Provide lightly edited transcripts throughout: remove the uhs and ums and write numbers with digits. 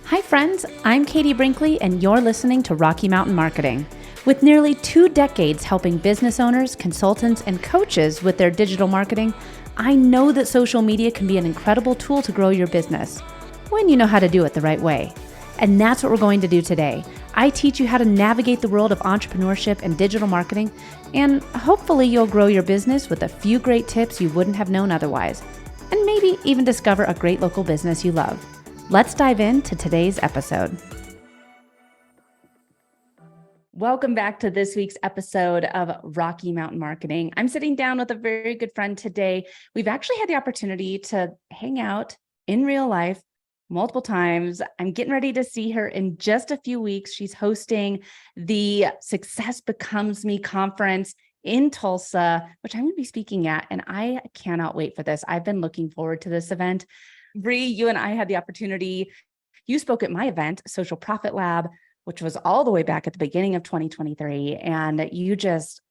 Hi friends, I'm Katie Brinkley and you're listening to Rocky Mountain Marketing. With nearly 2 decades helping business owners, consultants, and coaches with their digital marketing, I know that social media can be an incredible tool to grow your business when you know how to do it the right way. And that's what we're going to do today. I teach you how to navigate the world of entrepreneurship and digital marketing, and hopefully you'll grow your business with a few great tips you wouldn't have known otherwise, and maybe even discover a great local business you love. Let's dive into today's episode. Welcome back to this week's episode of Rocky Mountain Marketing. I'm sitting down with a very good friend today. We've actually had the opportunity to hang out in real life multiple times. I'm getting ready to see her in just a few weeks. She's hosting the Success Becomes Me conference in Tulsa, which I'm going to be speaking at, and I cannot wait for this. I've been looking forward to this event. Brie, you and I had the opportunity. You spoke at my event, Social Profit Lab, which was all the way back at the beginning of 2023. And you just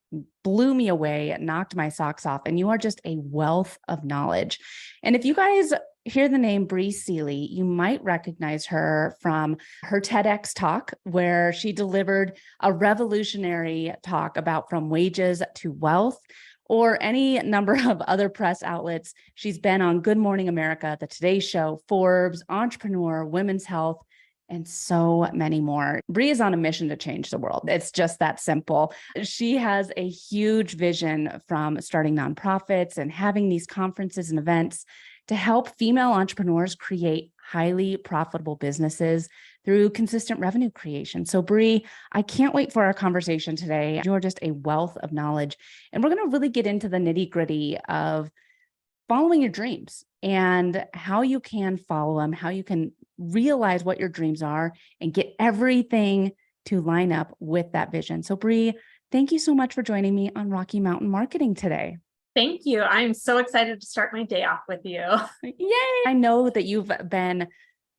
blew me away, knocked my socks off. And you are just a wealth of knowledge. And if you guys hear the name Bri Seeley, you might recognize her from her TEDx talk, where she delivered a revolutionary talk about from wages to wealth, or any number of other press outlets. She's been on Good Morning America, The Today Show, Forbes, Entrepreneur, Women's Health, and so many more. Brie is on a mission to change the world. It's just that simple. She has a huge vision from starting nonprofits and having these conferences and events to help female entrepreneurs create highly profitable businesses through consistent revenue creation. So Brie, I can't wait for our conversation today. You're just a wealth of knowledge. And we're going to really get into the nitty-gritty of following your dreams and how you can follow them, how you can realize what your dreams are and get everything to line up with that vision. So Brie, thank you so much for joining me on Rocky Mountain Marketing today. Thank you. I'm so excited to start my day off with you. Yay! I know that you've been,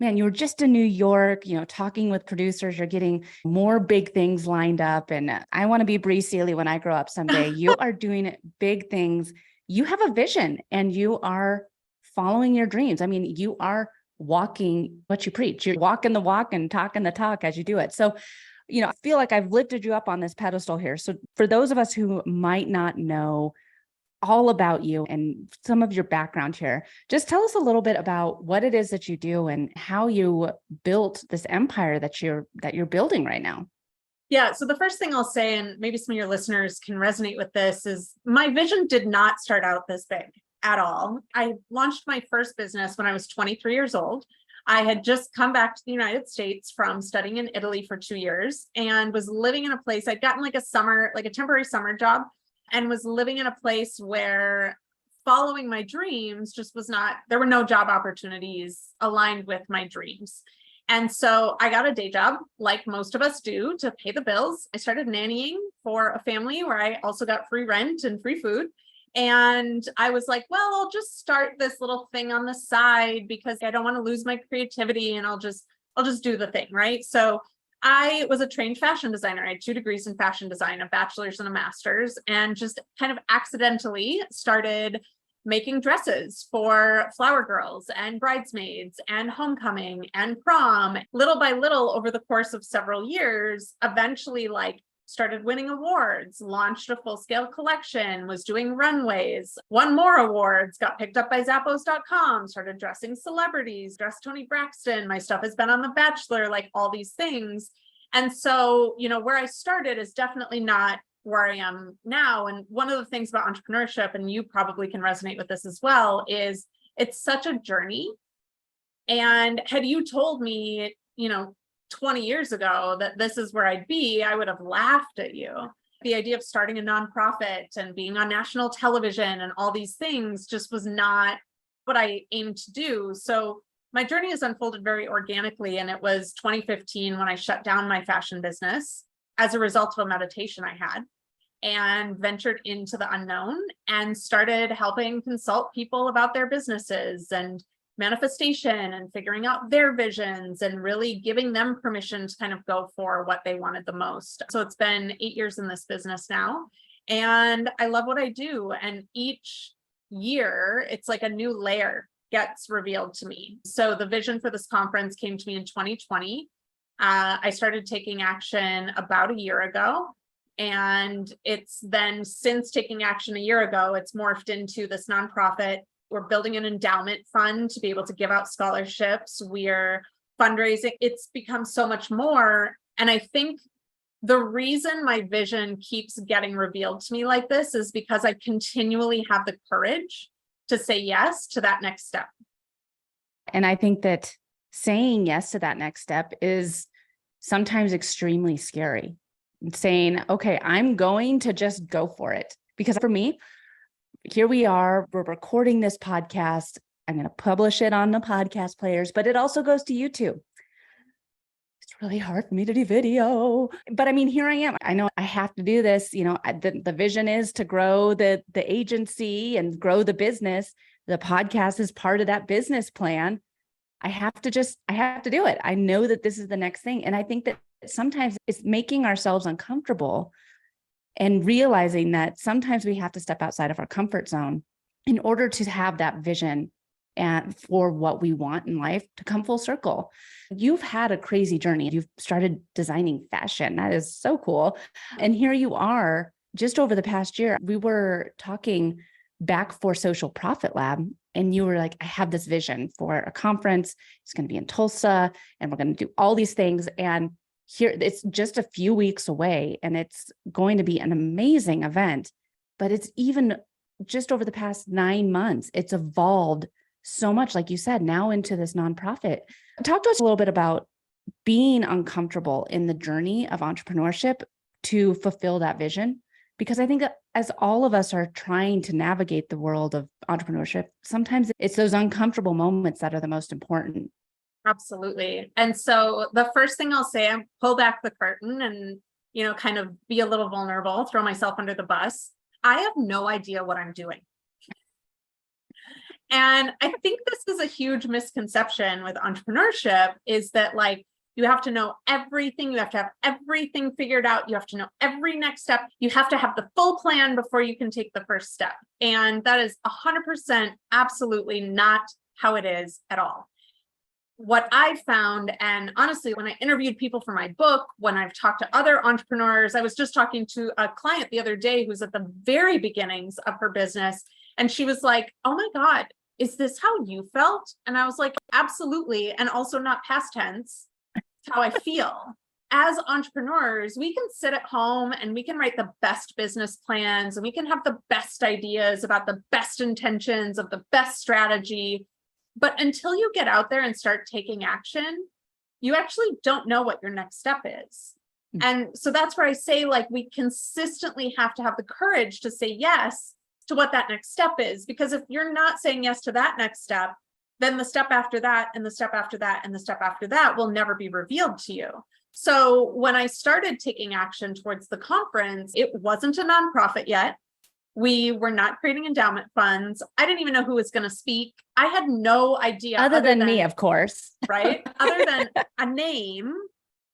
man, you were just in New York, talking with producers, you're getting more big things lined up. And I want to be Bri Seeley when I grow up someday. You are doing big things. You have a vision and you are following your dreams. I mean, you are walking what you preach. You're walking the walk and talking the talk as you do it. So, I feel like I've lifted you up on this pedestal here. So for those of us who might not know all about you and some of your background here, just tell us a little bit about what it is that you do and how you built this empire that you're building right now. Yeah. So the first thing I'll say, and maybe some of your listeners can resonate with this, is my vision did not start out this big at all. I launched my first business when I was 23 years old. I had just come back to the United States from studying in Italy for 2 years and was living in a place. I'd gotten like a temporary summer job, and was living in a place where following my dreams there were no job opportunities aligned with my dreams. And so I got a day job, like most of us do, to pay the bills. I started nannying for a family where I also got free rent and free food. And I was like, well, I'll just start this little thing on the side because I don't want to lose my creativity, and I'll just do the thing, right? So I was a trained fashion designer. I had 2 degrees in fashion design, a bachelor's and a master's, and just kind of accidentally started making dresses for flower girls and bridesmaids and homecoming and prom. Little by little, over the course of several years, eventually started winning awards, launched a full-scale collection, was doing runways, won more awards, got picked up by Zappos.com, started dressing celebrities, dressed Tony Braxton. My stuff has been on The Bachelor, all these things. And so, where I started is definitely not where I am now. And one of the things about entrepreneurship, and you probably can resonate with this as well, is it's such a journey. And had you told me, 20 years ago that this is where I'd be, I would have laughed at you. The idea of starting a nonprofit and being on national television and all these things just was not what I aimed to do. So my journey has unfolded very organically. And it was 2015 when I shut down my fashion business as a result of a meditation I had, and ventured into the unknown and started helping consult people about their businesses and manifestation and figuring out their visions and really giving them permission to kind of go for what they wanted the most. So it's been 8 years in this business now, and I love what I do. And each year it's like a new layer gets revealed to me. So the vision for this conference came to me in 2020. I started taking action about a year ago. And it's then, since taking action a year ago, it's morphed into this nonprofit. We're building an endowment fund to be able to give out scholarships. We're fundraising. It's become so much more. And I think the reason my vision keeps getting revealed to me like this is because I continually have the courage to say yes to that next step. And I think that saying yes to that next step is sometimes extremely scary. Saying, okay, I'm going to just go for it. Because for me, here we are, we're recording this podcast. I'm going to publish it on the podcast players, but it also goes to YouTube. It's really hard for me to do video, but I mean, here I am. I know I have to do this. The vision is to grow the agency and grow the business. The podcast is part of that business plan. I have to do it. I know that this is the next thing. And I think that sometimes it's making ourselves uncomfortable and realizing that sometimes we have to step outside of our comfort zone in order to have that vision and for what we want in life to come full circle. You've had a crazy journey. You've started designing fashion. That is so cool. And here you are just over the past year. We were talking back for Social Profit Lab, and you were like, I have this vision for a conference. It's going to be in Tulsa, and we're going to do all these things. And here, it's just a few weeks away, and it's going to be an amazing event. But it's even just over the past 9 months, it's evolved so much, like you said, now into this nonprofit. Talk to us a little bit about being uncomfortable in the journey of entrepreneurship to fulfill that vision. Because I think that as all of us are trying to navigate the world of entrepreneurship, sometimes it's those uncomfortable moments that are the most important. Absolutely. And so the first thing I'll say, I pull back the curtain and, kind of be a little vulnerable, throw myself under the bus. I have no idea what I'm doing. And I think this is a huge misconception with entrepreneurship, is that you have to know everything. You have to have everything figured out. You have to know every next step. You have to have the full plan before you can take the first step. And that is 100% absolutely not how it is at all. What I found, and honestly, when I interviewed people for my book, when I've talked to other entrepreneurs, I was just talking to a client the other day who's at the very beginnings of her business. And she was like, oh my God, is this how you felt? And I was like, absolutely. And also not past tense, how I feel. As entrepreneurs, we can sit at home and we can write the best business plans, and we can have the best ideas about the best intentions of the best strategy. But until you get out there and start taking action, you actually don't know what your next step is. And so that's where I say, we consistently have to have the courage to say yes to what that next step is. Because if you're not saying yes to that next step, then the step after that, and the step after that, and the step after that will never be revealed to you. So when I started taking action towards the conference, it wasn't a nonprofit yet. We were not creating endowment funds. I didn't even know who was going to speak. I had no idea. Other than me, of course. Right? Other than a name.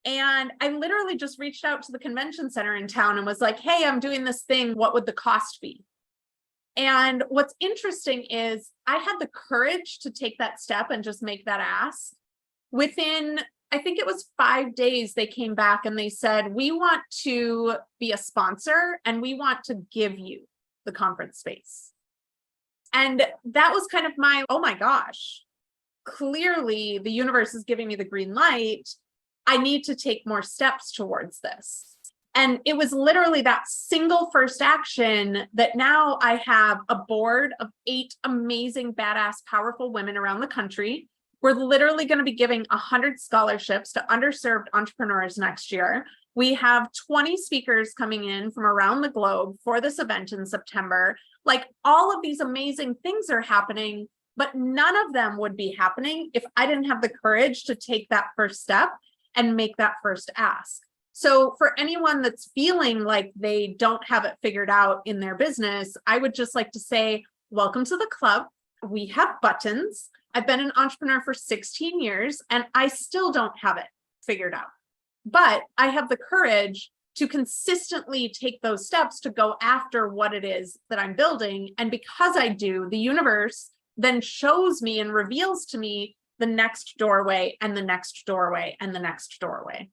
And I literally just reached out to the convention center in town and was like, hey, I'm doing this thing. What would the cost be? And what's interesting is I had the courage to take that step and just make that ask. Within, I think it was 5 days, they came back and they said, we want to be a sponsor and we want to give you the conference space. And that was kind of oh my gosh, clearly the universe is giving me the green light. I need to take more steps towards this. And it was literally that single first action that now I have a board of 8 amazing, badass, powerful women around the country. We're literally going to be giving 100 scholarships to underserved entrepreneurs next year. We have 20 speakers coming in from around the globe for this event in September. All of these amazing things are happening, but none of them would be happening if I didn't have the courage to take that first step and make that first ask. So for anyone that's feeling like they don't have it figured out in their business, I would just like to say, welcome to the club. We have buttons. I've been an entrepreneur for 16 years and I still don't have it figured out. But I have the courage to consistently take those steps to go after what it is that I'm building. And because I do, the universe then shows me and reveals to me the next doorway and the next doorway and the next doorway.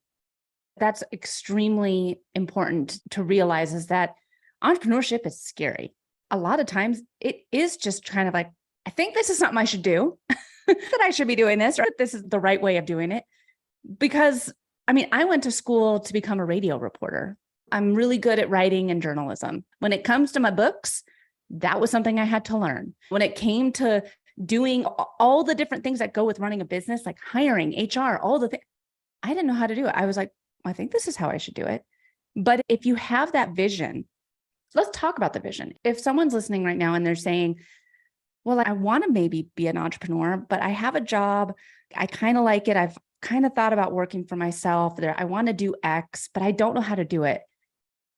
That's extremely important to realize, is that entrepreneurship is scary. A lot of times it is just kind of like, I think this is something I should do, that I should be doing this, or this is the right way of doing it. Because I went to school to become a radio reporter. I'm really good at writing and journalism. When it comes to my books, that was something I had to learn. When it came to doing all the different things that go with running a business, like hiring, HR, all the things, I didn't know how to do it. I was like, I think this is how I should do it. But if you have that vision, let's talk about the vision. If someone's listening right now and they're saying, well, I want to maybe be an entrepreneur, but I have a job. I kind of like it. I've kind of thought about working for myself there. I want to do X, but I don't know how to do it.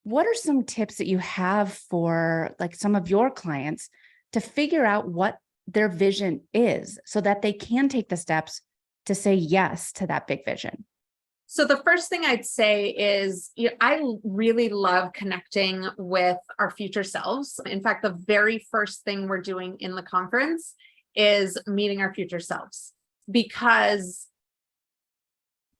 What are some tips that you have for like some of your clients to figure out what their vision is so that they can take the steps to say yes to that big vision? So the first thing I'd say is, I really love connecting with our future selves. In fact, the very first thing we're doing in the conference is meeting our future selves, because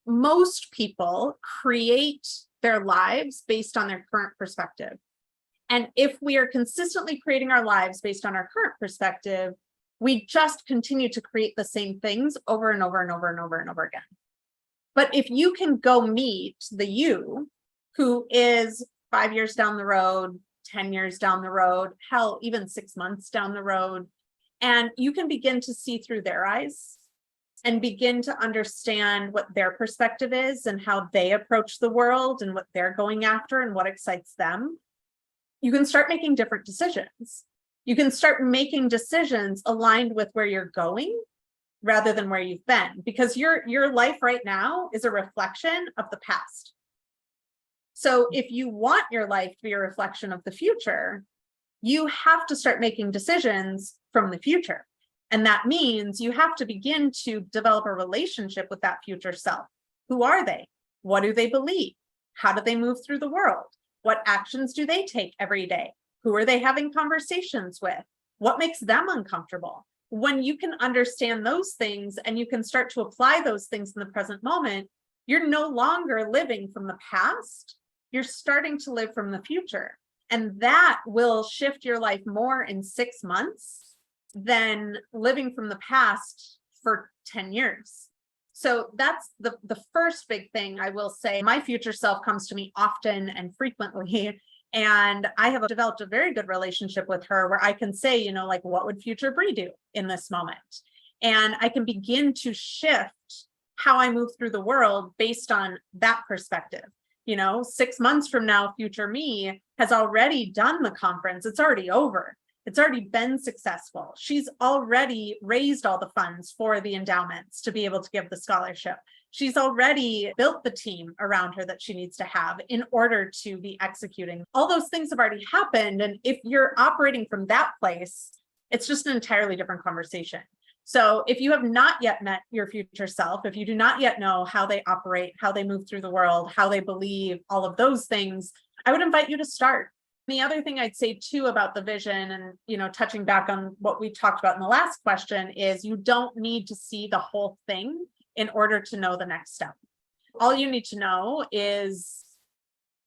most people create their lives based on their current perspective. And if we are consistently creating our lives based on our current perspective, we just continue to create the same things over and over and over and over and over again. But if you can go meet the you who is 5 years down the road, 10 years down the road, hell, even 6 months down the road, and you can begin to see through their eyes and begin to understand what their perspective is and how they approach the world and what they're going after and what excites them, you can start making different decisions. You can start making decisions aligned with where you're going rather than where you've been, because your life right now is a reflection of the past. So if you want your life to be a reflection of the future, you have to start making decisions from the future. And that means you have to begin to develop a relationship with that future self. Who are they? What do they believe? How do they move through the world? What actions do they take every day? Who are they having conversations with? What makes them uncomfortable? When you can understand those things and you can start to apply those things in the present moment, you're no longer living from the past. You're starting to live from the future. And that will shift your life more in 6 months than living from the past for 10 years. So that's the first big thing I will say. My future self comes to me often and frequently. And I have developed a very good relationship with her where I can say, like, what would future Brie do in this moment? And I can begin to shift how I move through the world based on that perspective. 6 months from now, future me has already done the conference. It's already over. It's already been successful. She's already raised all the funds for the endowments to be able to give the scholarship. She's already built the team around her that she needs to have in order to be executing. All those things have already happened. And if you're operating from that place, it's just an entirely different conversation. So if you have not yet met your future self, if you do not yet know how they operate, how they move through the world, how they believe, all of those things, I would invite you to start. The other thing I'd say too about the vision and, touching back on what we talked about in the last question is you don't need to see the whole thing in order to know the next step. All you need to know is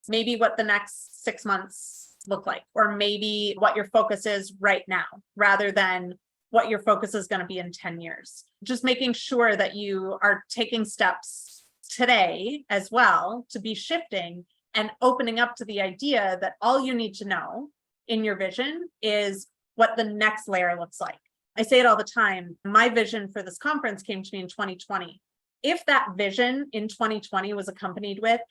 maybe what the next 6 months look like, or maybe what your focus is right now, rather than what your focus is going to be in 10 years. Just making sure that you are taking steps today as well to be shifting and opening up to the idea that all you need to know in your vision is what the next layer looks like. I say it all the time. My vision for this conference came to me in 2020. If that vision in 2020 was accompanied with,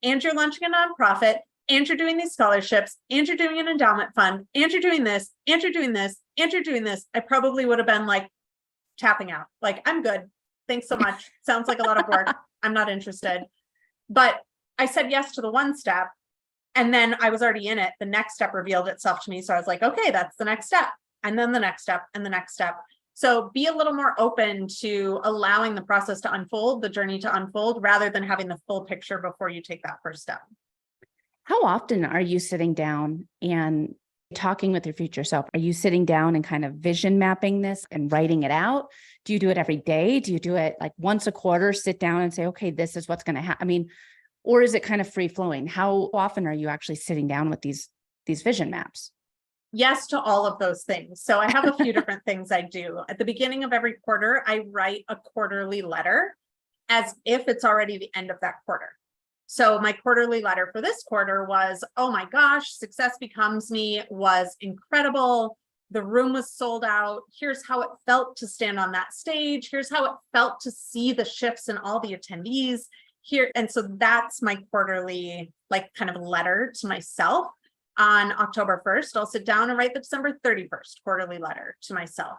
and you're launching a nonprofit, and you're doing these scholarships, and you're doing an endowment fund, and you're doing this, and you're doing this, and you're doing this, I probably would have been like tapping out. Like, I'm good. Thanks so much. Sounds like a lot of work. I'm not interested. But I said yes to the one step, and then I was already in it. The next step revealed itself to me. So I was like, okay, that's the next step. And then the next step and the next step. So be a little more open to allowing the process to unfold, the journey to unfold, rather than having the full picture before you take that first step. How often are you sitting down and talking with your future self? Are you sitting down and kind of vision mapping this and writing it out? Do you do it every day? Do you do it like once a quarter, sit down and say, okay, this is what's going to happen? I mean, or is it kind of free flowing? How often are you actually sitting down with these vision maps? Yes to all of those things. So I have a few different things I do. At the beginning of every quarter, I write a quarterly letter as if it's already the end of that quarter. So my quarterly letter for this quarter was, oh my gosh, Success Becomes Me was incredible. The room was sold out. Here's how it felt to stand on that stage. Here's how it felt to see the shifts in all the attendees here. And so that's my quarterly, like, kind of letter to myself. On October 1st, I'll sit down and write the December 31st quarterly letter to myself.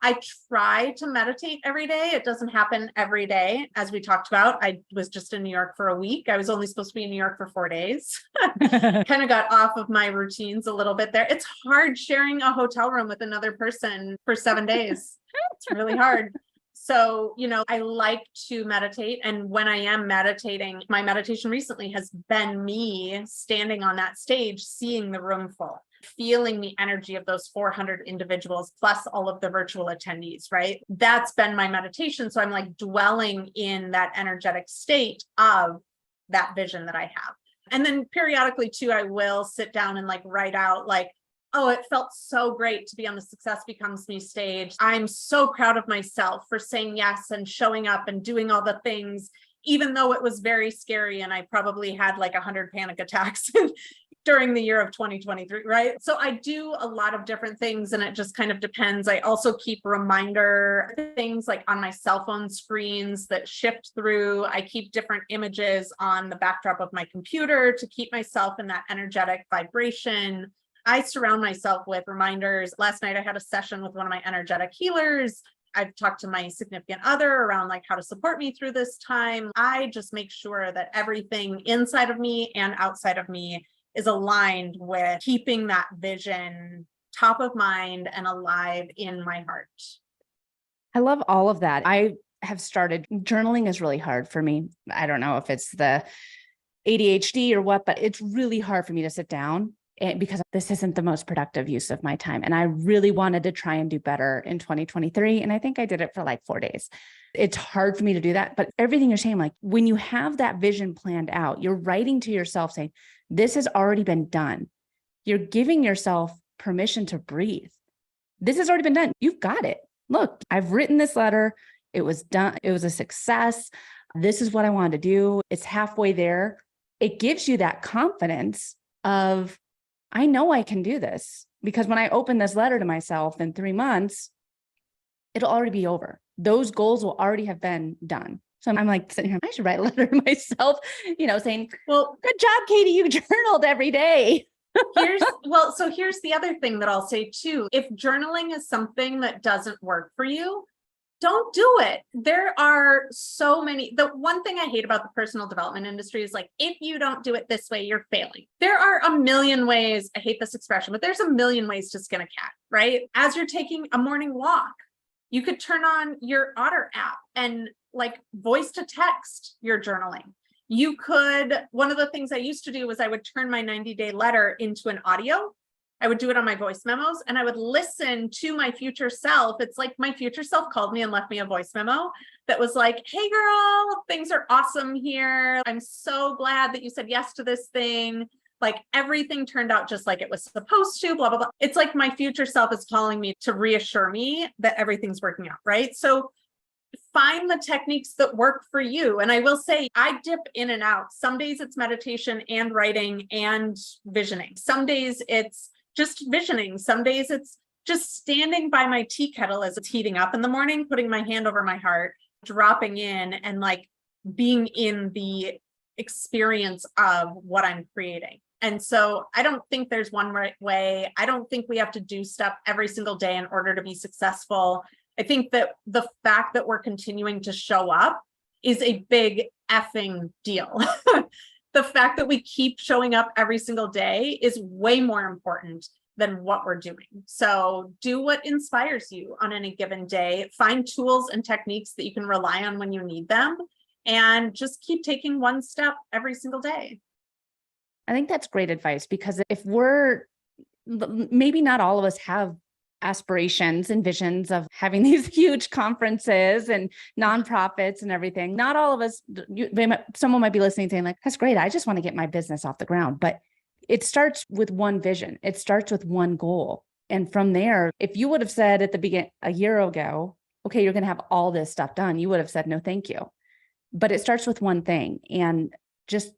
I try to meditate every day. It doesn't happen every day. As we talked about, I was just in New York for a week. I was only supposed to be in New York for 4 days. Kind of got off of my routines a little bit there. It's hard sharing a hotel room with another person for 7 days. It's really hard. So, I like to meditate. And when I am meditating, my meditation recently has been me standing on that stage, seeing the room full, feeling the energy of those 400 individuals, plus all of the virtual attendees, right? That's been my meditation. So I'm like dwelling in that energetic state of that vision that I have. And then periodically too, I will sit down and like write out like, oh, it felt so great to be on the Success Becomes Me stage. I'm so proud of myself for saying yes and showing up and doing all the things, even though it was very scary. And I probably had like 100 panic attacks during the year of 2023, right? So I do a lot of different things and it just kind of depends. I also keep reminder things like on my cell phone screens that shift through. I keep different images on the backdrop of my computer to keep myself in that energetic vibration. I surround myself with reminders. Last night, I had a session with one of my energetic healers. I've talked to my significant other around like how to support me through this time. I just make sure that everything inside of me and outside of me is aligned with keeping that vision top of mind and alive in my heart. I love all of that. I have started journaling is really hard for me. I don't know if it's the ADHD or what, but it's really hard for me to sit down because this isn't the most productive use of my time. And I really wanted to try and do better in 2023. And I think I did it for like 4 days. It's hard for me to do that. But everything you're saying, like when you have that vision planned out, you're writing to yourself saying, this has already been done. You're giving yourself permission to breathe. This has already been done. You've got it. Look, I've written this letter. It was done. It was a success. This is what I wanted to do. It's halfway there. It gives you that confidence of, I know I can do this, because when I open this letter to myself in 3 months, it'll already be over. Those goals will already have been done. So I'm like sitting here, I should write a letter to myself, saying, well, good job, Katie, you journaled every day. Here's the other thing that I'll say too. If journaling is something that doesn't work for you, don't do it. There are so many. The one thing I hate about the personal development industry is like, if you don't do it this way, you're failing. There are a million ways. I hate this expression, but there's a million ways to skin a cat, right? As you're taking a morning walk, you could turn on your Otter app and like voice to text your journaling. You could, one of the things I used to do was I would turn my 90-day letter into an audio. I would do it on my voice memos and I would listen to my future self. It's like my future self called me and left me a voice memo that was like, hey girl, things are awesome here. I'm so glad that you said yes to this thing. Like everything turned out just like it was supposed to, blah, blah, blah. It's like my future self is calling me to reassure me that everything's working out, right? So find the techniques that work for you. And I will say, I dip in and out. Some days it's meditation and writing and visioning. Some days it's just visioning. Some days it's just standing by my tea kettle as it's heating up in the morning, putting my hand over my heart, dropping in and like being in the experience of what I'm creating. And so I don't think there's one right way. I don't think we have to do stuff every single day in order to be successful. I think that the fact that we're continuing to show up is a big effing deal. The fact that we keep showing up every single day is way more important than what we're doing. So do what inspires you on any given day. Find tools and techniques that you can rely on when you need them, and just keep taking one step every single day. I think that's great advice, because if we're maybe not all of us have aspirations and visions of having these huge conferences and nonprofits and everything. Not all of us, someone might be listening saying like, that's great. I just want to get my business off the ground. But it starts with one vision. It starts with one goal. And from there, if you would have said at the beginning, a year ago, okay, you're going to have all this stuff done, you would have said, no, thank you. But it starts with one thing, and just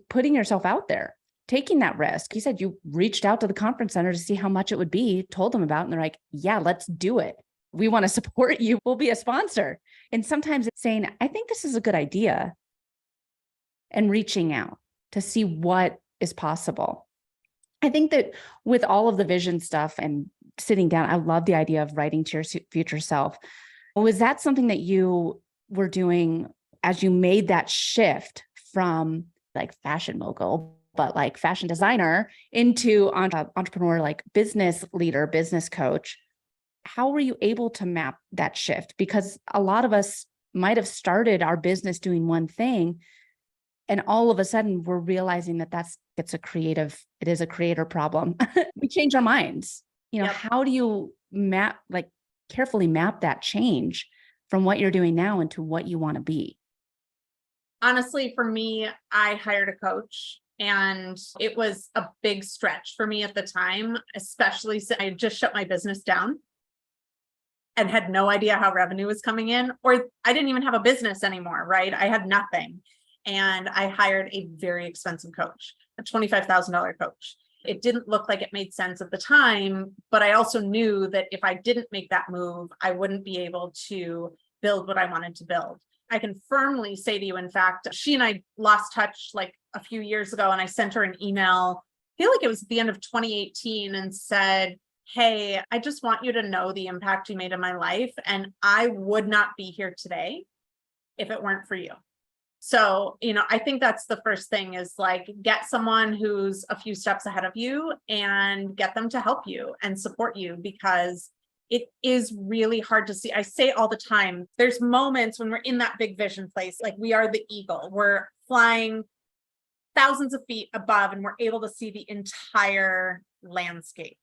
putting yourself out there, taking that risk. You said you reached out to the conference center to see how much it would be, told them about, and they're like, yeah, let's do it. We want to support you. We'll be a sponsor. And sometimes it's saying, I think this is a good idea, and reaching out to see what is possible. I think that with all of the vision stuff and sitting down, I love the idea of writing to your future self. Was that something that you were doing as you made that shift from like fashion mogul, but like fashion designer, into entrepreneur, like business leader, business coach? How were you able to map that shift? Because a lot of us might have started our business doing one thing, and all of a sudden we're realizing that it is a creator problem. We change our minds. Yep. How do you carefully map that change from what you're doing now into what you want to be? Honestly, for me, I hired a coach, and it was a big stretch for me at the time, especially since I had just shut my business down and had no idea how revenue was coming in, or I didn't even have a business anymore, right? I had nothing. And I hired a very expensive coach, a $25,000 coach. It didn't look like it made sense at the time, but I also knew that if I didn't make that move, I wouldn't be able to build what I wanted to build. I can firmly say to you, in fact, she and I lost touch like a few years ago, and I sent her an email, I feel like it was at the end of 2018, and said, hey, I just want you to know the impact you made in my life, and I would not be here today if it weren't for you. So, I think that's the first thing, is like, get someone who's a few steps ahead of you and get them to help you and support you, because it is really hard to see. I say all the time, there's moments when we're in that big vision place, like we are the eagle, we're flying thousands of feet above and we're able to see the entire landscape.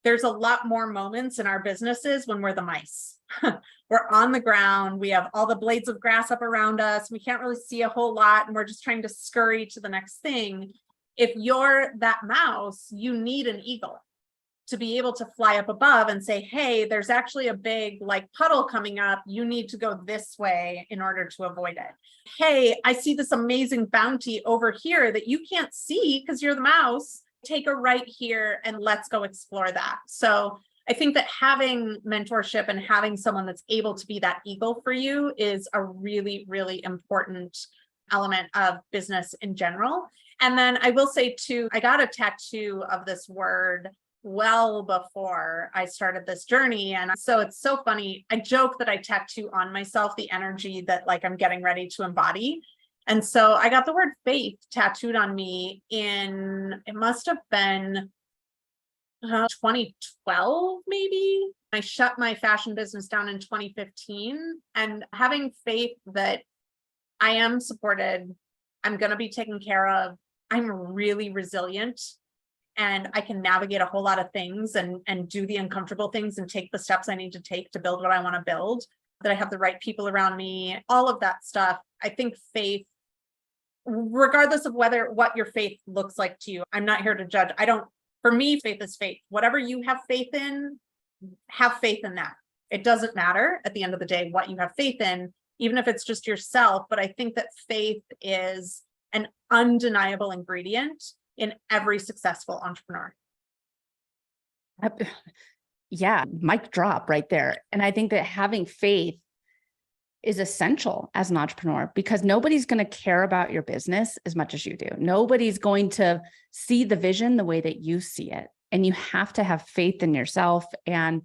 There's a lot more moments in our businesses when we're the mice. We're on the ground. We have all the blades of grass up around us. We can't really see a whole lot, and we're just trying to scurry to the next thing. If you're that mouse, you need an eagle to be able to fly up above and say, hey, there's actually a big like puddle coming up. You need to go this way in order to avoid it. Hey, I see this amazing bounty over here that you can't see because you're the mouse. Take a right here and let's go explore that. So I think that having mentorship and having someone that's able to be that eagle for you is a really, really important element of business in general. And then I will say too, I got a tattoo of this word well before I started this journey. And so it's so funny. I joke that I tattoo on myself the energy that like I'm getting ready to embody. And so I got the word faith tattooed on me it must have been 2012, maybe. I shut my fashion business down in 2015, and having faith that I am supported, I'm going to be taken care of, I'm really resilient, and I can navigate a whole lot of things and do the uncomfortable things and take the steps I need to take to build what I want to build, that I have the right people around me, all of that stuff. I think faith, regardless of what your faith looks like to you, I'm not here to judge. For me, faith is faith. Whatever you have faith in, have faith in that. It doesn't matter at the end of the day what you have faith in, even if it's just yourself. But I think that faith is an undeniable ingredient in every successful entrepreneur. Yeah, mic drop right there. And I think that having faith is essential as an entrepreneur, because nobody's going to care about your business as much as you do. Nobody's going to see the vision the way that you see it. And you have to have faith in yourself and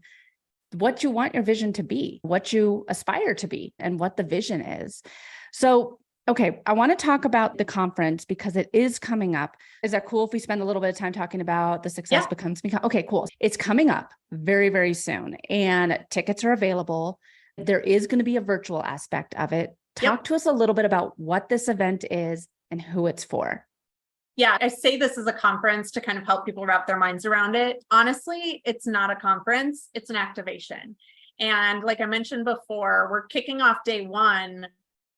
what you want your vision to be, what you aspire to be, and what the vision is. So, okay, I want to talk about the conference because it is coming up. Is that cool if we spend a little bit of time talking about the success becomes me? Okay, cool. It's coming up very, very soon, and tickets are available. There is going to be a virtual aspect of it. Talk to us a little bit about what this event is and who it's for. Yeah, I say this is a conference to kind of help people wrap their minds around it. Honestly, it's not a conference, it's an activation. And like I mentioned before, we're kicking off day one,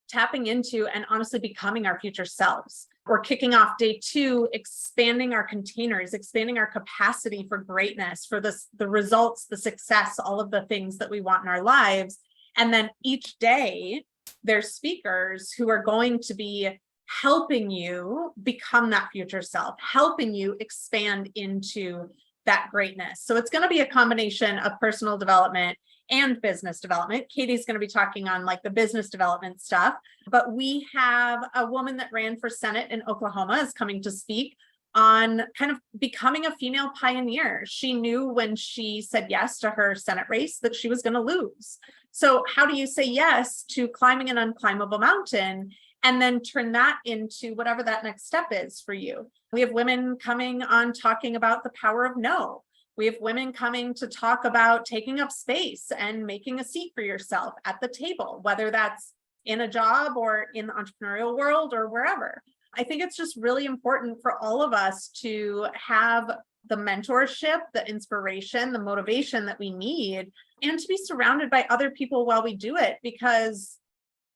tapping into and honestly becoming our future selves. We're kicking off day two, expanding our containers, expanding our capacity for greatness, for the results, the success, all of the things that we want in our lives. And then each day, there's speakers who are going to be helping you become that future self, helping you expand into that greatness. So it's going to be a combination of personal development and business development. Katie's going to be talking on like the business development stuff, but we have a woman that ran for Senate in Oklahoma is coming to speak on kind of becoming a female pioneer. She knew when she said yes to her Senate race that she was going to lose. So how do you say yes to climbing an unclimbable mountain and then turn that into whatever that next step is for you? We have women coming on talking about the power of no. We have women coming to talk about taking up space and making a seat for yourself at the table, whether that's in a job or in the entrepreneurial world or wherever. I think it's just really important for all of us to have the mentorship, the inspiration, the motivation that we need, and to be surrounded by other people while we do it, because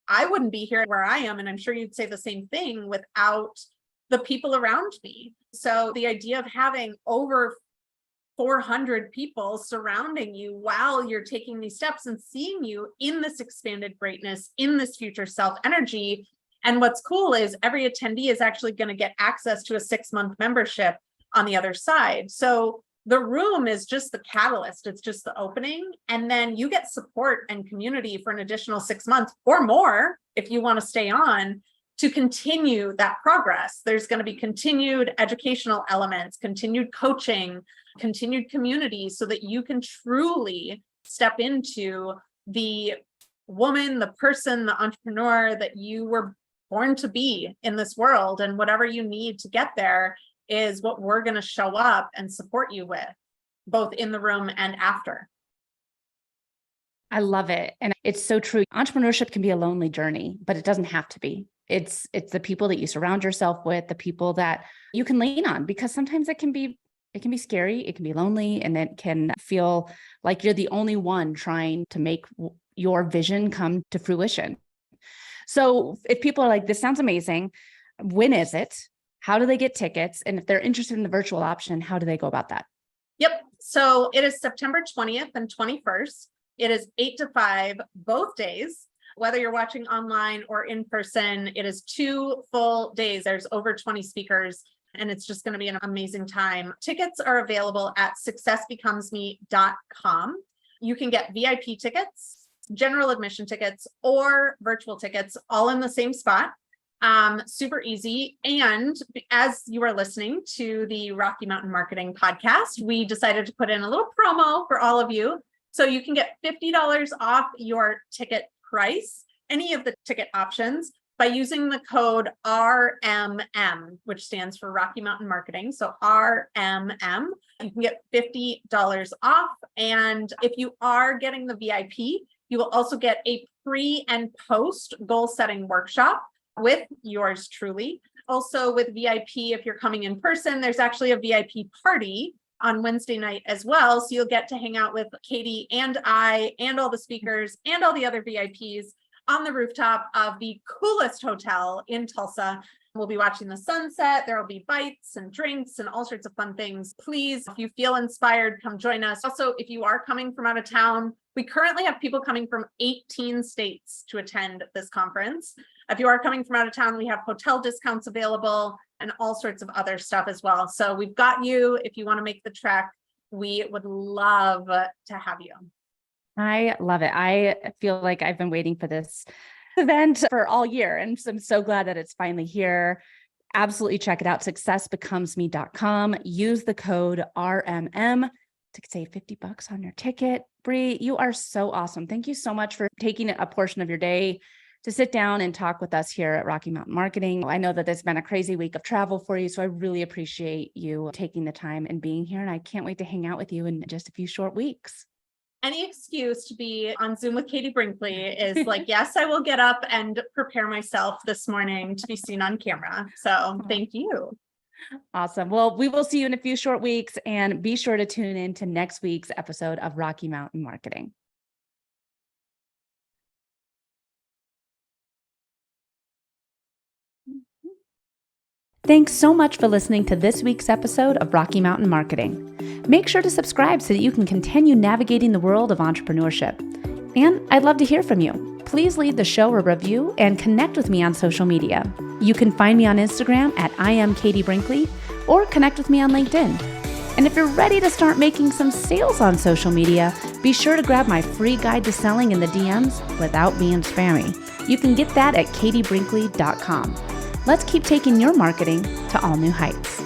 I wouldn't be here where I am, and I'm sure you'd say the same thing, without the people around me. So the idea of having over 400 people surrounding you while you're taking these steps and seeing you in this expanded greatness, in this future self energy. And what's cool is every attendee is actually going to get access to a 6-month membership on the other side. So the room is just the catalyst. It's just the opening. And then you get support and community for an additional 6 months or more if you want to stay on to continue that progress. There's going to be continued educational elements, continued coaching, continued community, so that you can truly step into the woman, the person, the entrepreneur that you were born to be in this world. And whatever you need to get there is what we're going to show up and support you with, both in the room and after. I love it. And it's so true. Entrepreneurship can be a lonely journey, but it doesn't have to be. It's the people that you surround yourself with, the people that you can lean on, because sometimes it can be scary, it can be lonely, and it can feel like you're the only one trying to make your vision come to fruition. So if people are like, this sounds amazing, when is it? How do they get tickets? And if they're interested in the virtual option, how do they go about that? Yep. So it is September 20th and 21st. It is 8 to 5, both days. Whether you're watching online or in person, it is 2 full days. There's over 20 speakers, and it's just going to be an amazing time. Tickets are available at successbecomesme.com. You can get VIP tickets, general admission tickets, or virtual tickets, all in the same spot. Super easy. And as you are listening to the Rocky Mountain Marketing podcast, we decided to put in a little promo for all of you. So you can get $50 off your ticket price, any of the ticket options, by using the code RMM, which stands for Rocky Mountain Marketing. So RMM, you can get $50 off. And if you are getting the VIP, you will also get a pre and post goal setting workshop with yours truly. Also with VIP, if you're coming in person, there's actually a VIP party on Wednesday night as well. So you'll get to hang out with Katie and I and all the speakers and all the other VIPs on the rooftop of the coolest hotel in Tulsa. We'll be watching the sunset. There will be bites and drinks and all sorts of fun things. Please, if you feel inspired, come join us. Also, if you are coming from out of town, we currently have people coming from 18 states to attend this conference. If you are coming from out of town, we have hotel discounts available and all sorts of other stuff as well. So we've got you. If you want to make the trek, we would love to have you. I love it. I feel like I've been waiting for this event for all year, and so I'm so glad that it's finally here. Absolutely check it out, successbecomesme.com. Use the code RMM to save $50 on your ticket. Brie, you are so awesome. Thank you so much for taking a portion of your day to sit down and talk with us here at Rocky Mountain Marketing. I know that it's been a crazy week of travel for you, so I really appreciate you taking the time and being here, and I can't wait to hang out with you in just a few short weeks. Any excuse to be on Zoom with Katie Brinkley is like, yes, I will get up and prepare myself this morning to be seen on camera. So thank you. Awesome. Well, we will see you in a few short weeks, and be sure to tune in to next week's episode of Rocky Mountain Marketing. Thanks so much for listening to this week's episode of Rocky Mountain Marketing. Make sure to subscribe so that you can continue navigating the world of entrepreneurship. And I'd love to hear from you. Please leave the show a review and connect with me on social media. You can find me on Instagram at @IamKatieBrinkley or connect with me on LinkedIn. And if you're ready to start making some sales on social media, be sure to grab my free guide to selling in the DMs without being spammy. You can get that at katiebrinkley.com. Let's keep taking your marketing to all new heights.